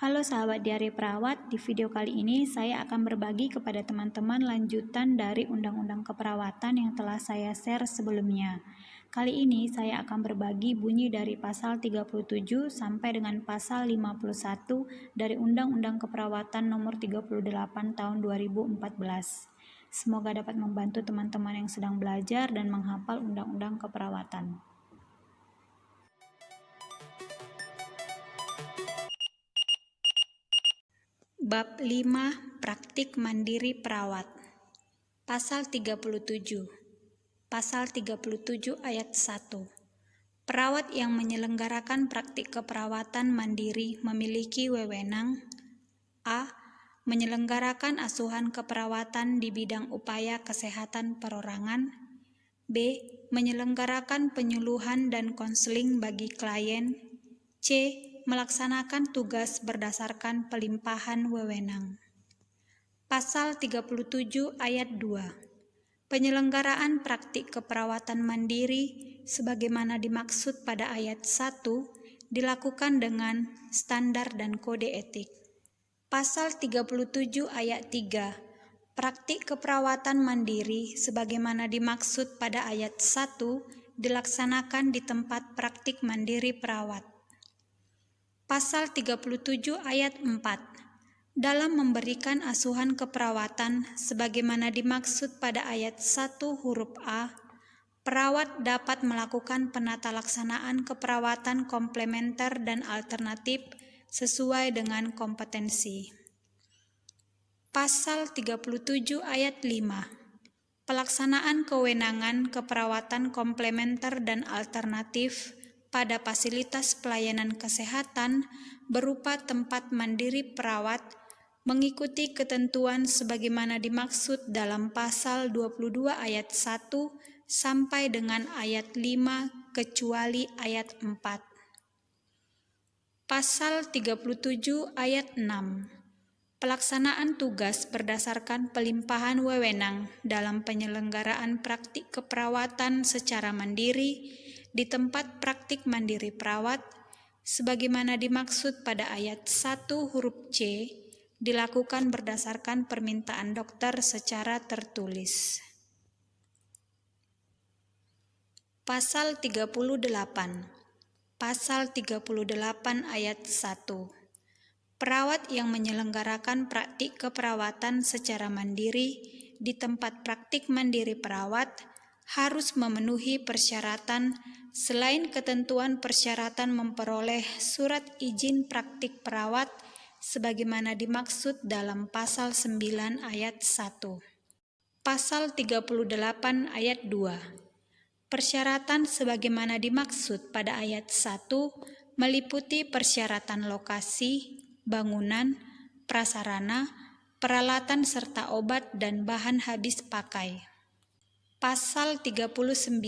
Halo sahabat Diari Perawat, di video kali ini saya akan berbagi kepada teman-teman lanjutan dari Undang-Undang Keperawatan yang telah saya share sebelumnya. Kali ini saya akan berbagi bunyi dari pasal 37 sampai dengan pasal 51 dari Undang-Undang Keperawatan nomor 38 tahun 2014. Semoga dapat membantu teman-teman yang sedang belajar dan menghafal Undang-Undang Keperawatan. Bab 5 Praktik Mandiri Perawat. Pasal 37. Pasal 37 ayat 1. Perawat yang menyelenggarakan praktik keperawatan mandiri memiliki wewenang a. Menyelenggarakan asuhan keperawatan di bidang upaya kesehatan perorangan. b. Menyelenggarakan penyuluhan dan konseling bagi klien. c. Melaksanakan tugas berdasarkan pelimpahan wewenang. Pasal 37 ayat 2. Penyelenggaraan praktik keperawatan mandiri sebagaimana dimaksud pada ayat 1 dilakukan dengan standar dan kode etik. Pasal 37 ayat 3. Praktik keperawatan mandiri sebagaimana dimaksud pada ayat 1 dilaksanakan di tempat praktik mandiri perawat. Pasal 37 ayat 4. Dalam memberikan asuhan keperawatan sebagaimana dimaksud pada ayat 1 huruf A, perawat dapat melakukan penata laksanaan keperawatan komplementer dan alternatif sesuai dengan kompetensi. Pasal 37 ayat 5. Pelaksanaan kewenangan keperawatan komplementer dan alternatif pada fasilitas pelayanan kesehatan berupa tempat mandiri perawat mengikuti ketentuan sebagaimana dimaksud dalam pasal 22 ayat 1 sampai dengan ayat 5 kecuali ayat 4. Pasal 37 ayat 6. Pelaksanaan tugas berdasarkan pelimpahan wewenang dalam penyelenggaraan praktik keperawatan secara mandiri di tempat praktik mandiri perawat sebagaimana dimaksud pada ayat 1 huruf C dilakukan berdasarkan permintaan dokter secara tertulis. Pasal 38. Pasal 38 ayat 1. Perawat yang menyelenggarakan praktik keperawatan secara mandiri di tempat praktik mandiri perawat harus memenuhi persyaratan selain ketentuan persyaratan memperoleh surat izin praktik perawat sebagaimana dimaksud dalam pasal 9 ayat 1. Pasal 38 ayat 2. Persyaratan sebagaimana dimaksud pada ayat 1 meliputi persyaratan lokasi, bangunan, prasarana, peralatan serta obat dan bahan habis pakai. Pasal 39.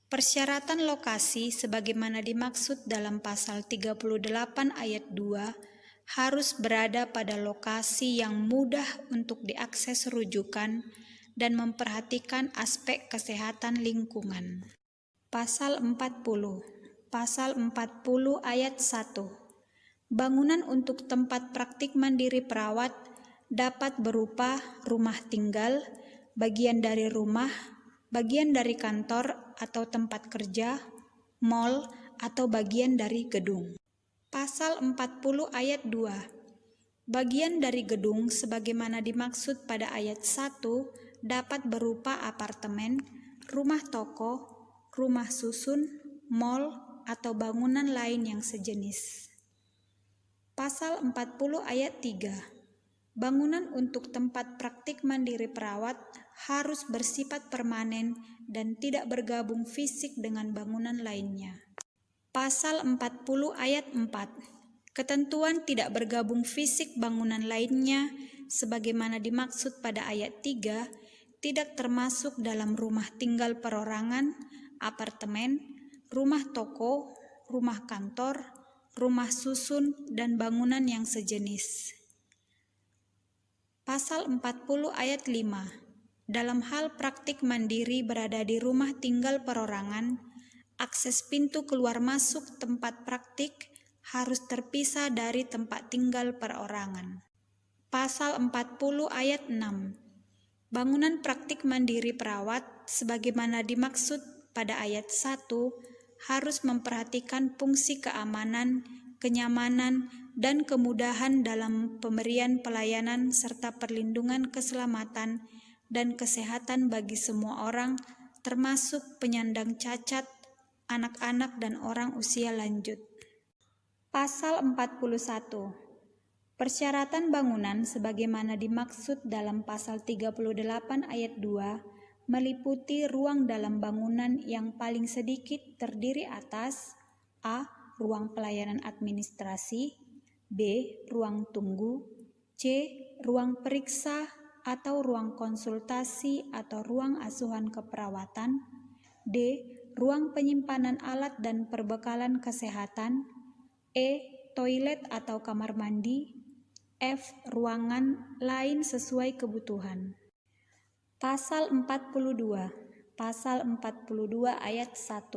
Persyaratan lokasi sebagaimana dimaksud dalam pasal 38 ayat 2 harus berada pada lokasi yang mudah untuk diakses rujukan dan memperhatikan aspek kesehatan lingkungan. Pasal 40. Pasal 40 ayat 1. Bangunan untuk tempat praktik mandiri perawat dapat berupa rumah tinggal, bagian dari rumah, bagian dari kantor atau tempat kerja, mal, atau bagian dari gedung. Pasal 40 ayat 2. Bagian dari gedung sebagaimana dimaksud pada ayat 1 dapat berupa apartemen, rumah toko, rumah susun, mal, atau bangunan lain yang sejenis. Pasal 40 ayat 3. Bangunan untuk tempat praktik mandiri perawat harus bersifat permanen dan tidak bergabung fisik dengan bangunan lainnya. Pasal 40 ayat 4. Ketentuan tidak bergabung fisik bangunan lainnya sebagaimana dimaksud pada ayat 3 tidak termasuk dalam rumah tinggal perorangan, apartemen, rumah toko, rumah kantor, rumah susun, dan bangunan yang sejenis. Pasal 40 ayat 5. Dalam hal praktik mandiri berada di rumah tinggal perorangan, akses pintu keluar masuk tempat praktik harus terpisah dari tempat tinggal perorangan. Pasal 40 ayat 6. Bangunan praktik mandiri perawat sebagaimana dimaksud pada ayat 1 harus memperhatikan fungsi keamanan, kenyamanan, dan kemudahan dalam pemberian pelayanan serta perlindungan keselamatan dan kesehatan bagi semua orang, termasuk penyandang cacat, anak-anak, dan orang usia lanjut. Pasal 41. Persyaratan bangunan sebagaimana dimaksud dalam pasal 38 ayat 2 meliputi ruang dalam bangunan yang paling sedikit terdiri atas A. Ruang pelayanan administrasi, B. Ruang tunggu, C. Ruang periksa atau ruang konsultasi atau ruang asuhan keperawatan, D. Ruang penyimpanan alat dan perbekalan kesehatan, E. Toilet atau kamar mandi, F. Ruangan lain sesuai kebutuhan. Pasal 42. Pasal 42 ayat 1.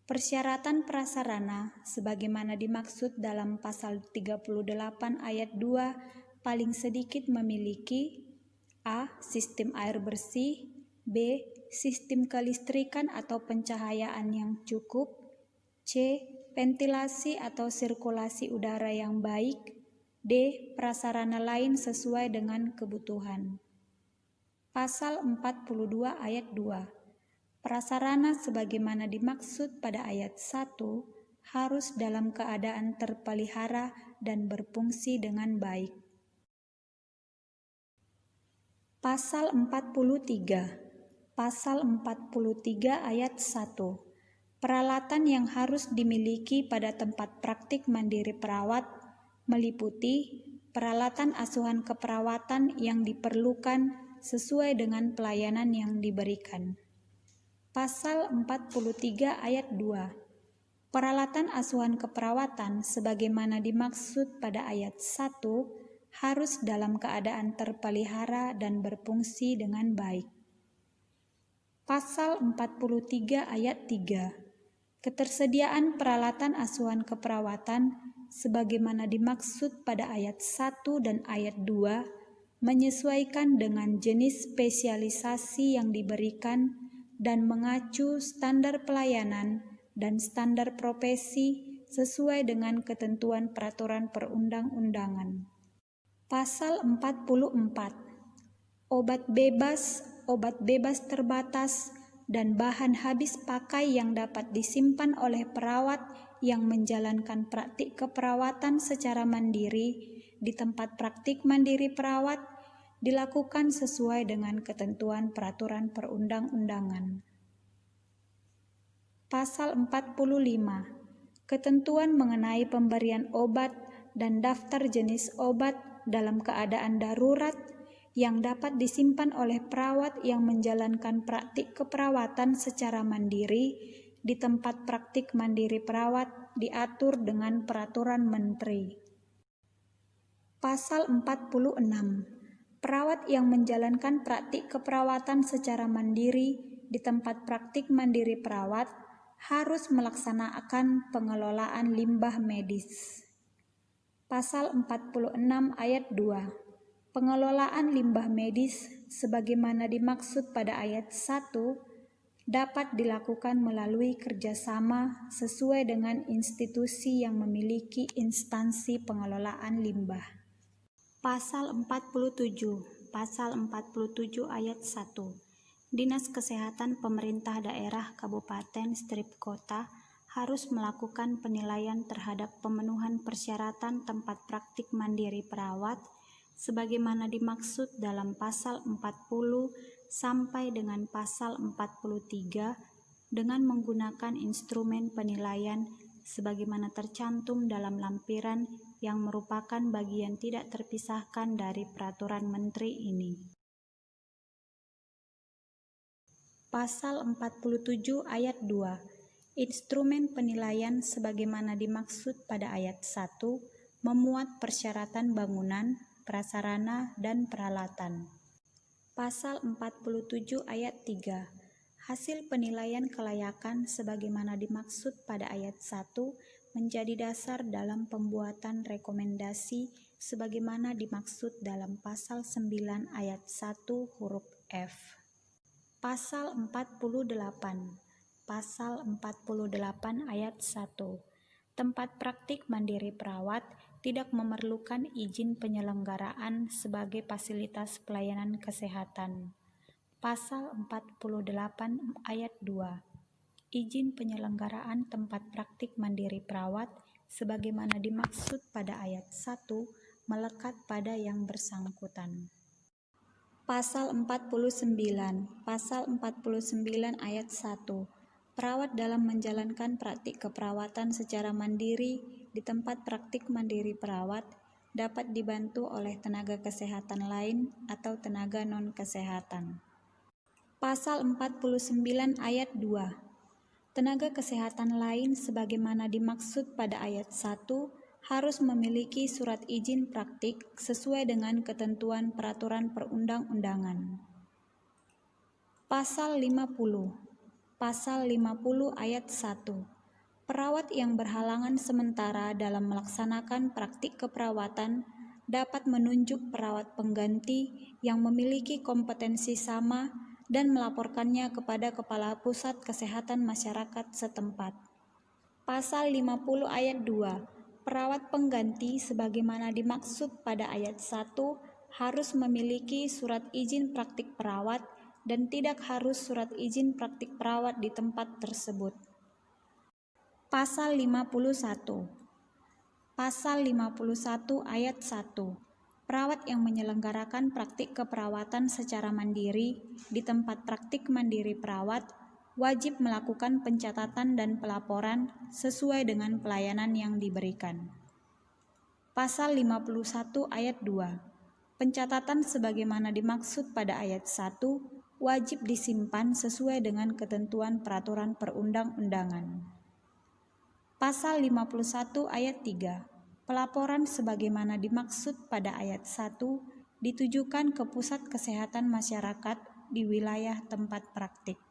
Persyaratan prasarana sebagaimana dimaksud dalam pasal 38 ayat 2 paling sedikit memiliki A. Sistem air bersih, B. Sistem kelistrikan atau pencahayaan yang cukup, C. Ventilasi atau sirkulasi udara yang baik, D. Prasarana lain sesuai dengan kebutuhan. Pasal 42 ayat 2. Prasarana sebagaimana dimaksud pada ayat 1 harus dalam keadaan terpelihara dan berfungsi dengan baik. Pasal 43. Pasal 43 ayat 1. Peralatan yang harus dimiliki pada tempat praktik mandiri perawat meliputi peralatan asuhan keperawatan yang diperlukan sesuai dengan pelayanan yang diberikan. Pasal 43 ayat 2. Peralatan asuhan keperawatan sebagaimana dimaksud pada ayat 1 harus dalam keadaan terpelihara dan berfungsi dengan baik. Pasal 43 ayat 3. Ketersediaan peralatan asuhan keperawatan sebagaimana dimaksud pada ayat 1 dan ayat 2 menyesuaikan dengan jenis spesialisasi yang diberikan dan mengacu standar pelayanan dan standar profesi sesuai dengan ketentuan peraturan perundang-undangan. Pasal 44. Obat bebas terbatas, dan bahan habis pakai yang dapat disimpan oleh perawat yang menjalankan praktik keperawatan secara mandiri di tempat praktik mandiri perawat dilakukan sesuai dengan ketentuan peraturan perundang-undangan. Pasal 45. Ketentuan mengenai pemberian obat dan daftar jenis obat dalam keadaan darurat yang dapat disimpan oleh perawat yang menjalankan praktik keperawatan secara mandiri di tempat praktik mandiri perawat diatur dengan peraturan menteri. Pasal 46. Perawat yang menjalankan praktik keperawatan secara mandiri di tempat praktik mandiri perawat harus melaksanakan pengelolaan limbah medis. Pasal 46 ayat 2. Pengelolaan limbah medis sebagaimana dimaksud pada ayat 1 dapat dilakukan melalui kerjasama sesuai dengan institusi yang memiliki instansi pengelolaan limbah. Pasal 47. Pasal 47 ayat 1. Dinas Kesehatan Pemerintah Daerah Kabupaten Strip Kota harus melakukan penilaian terhadap pemenuhan persyaratan tempat praktik mandiri perawat sebagaimana dimaksud dalam pasal 40 sampai dengan pasal 43 dengan menggunakan instrumen penilaian sebagaimana tercantum dalam lampiran yang merupakan bagian tidak terpisahkan dari peraturan menteri ini. Pasal 47 ayat 2. Instrumen penilaian sebagaimana dimaksud pada ayat 1 memuat persyaratan bangunan, prasarana, dan peralatan. Pasal 47 ayat 3. Hasil penilaian kelayakan sebagaimana dimaksud pada ayat 1 menjadi dasar dalam pembuatan rekomendasi sebagaimana dimaksud dalam pasal 9 ayat 1 huruf F. Pasal 48. Pasal 48 ayat 1. Tempat praktik mandiri perawat tidak memerlukan izin penyelenggaraan sebagai fasilitas pelayanan kesehatan. Pasal 48 ayat 2. Izin penyelenggaraan tempat praktik mandiri perawat sebagaimana dimaksud pada ayat 1 melekat pada yang bersangkutan. Pasal 49. Pasal 49 ayat 1. Perawat dalam menjalankan praktik keperawatan secara mandiri di tempat praktik mandiri perawat dapat dibantu oleh tenaga kesehatan lain atau tenaga non-kesehatan. Pasal 49 ayat 2. Tenaga kesehatan lain sebagaimana dimaksud pada ayat 1 harus memiliki surat izin praktik sesuai dengan ketentuan peraturan perundang-undangan. Pasal 50. Pasal 50 ayat 1. Perawat yang berhalangan sementara dalam melaksanakan praktik keperawatan dapat menunjuk perawat pengganti yang memiliki kompetensi sama dan melaporkannya kepada Kepala Pusat Kesehatan Masyarakat setempat. Pasal 50 ayat 2. Perawat pengganti sebagaimana dimaksud pada ayat 1 harus memiliki surat izin praktik perawat dan tidak harus surat izin praktik perawat di tempat tersebut. Pasal 51. Pasal 51 ayat 1. Perawat yang menyelenggarakan praktik keperawatan secara mandiri di tempat praktik mandiri perawat wajib melakukan pencatatan dan pelaporan sesuai dengan pelayanan yang diberikan. Pasal 51 ayat 2. Pencatatan sebagaimana dimaksud pada ayat 1 wajib disimpan sesuai dengan ketentuan peraturan perundang-undangan. Pasal 51 ayat 3. Pelaporan sebagaimana dimaksud pada ayat 1 ditujukan ke pusat kesehatan masyarakat di wilayah tempat praktik.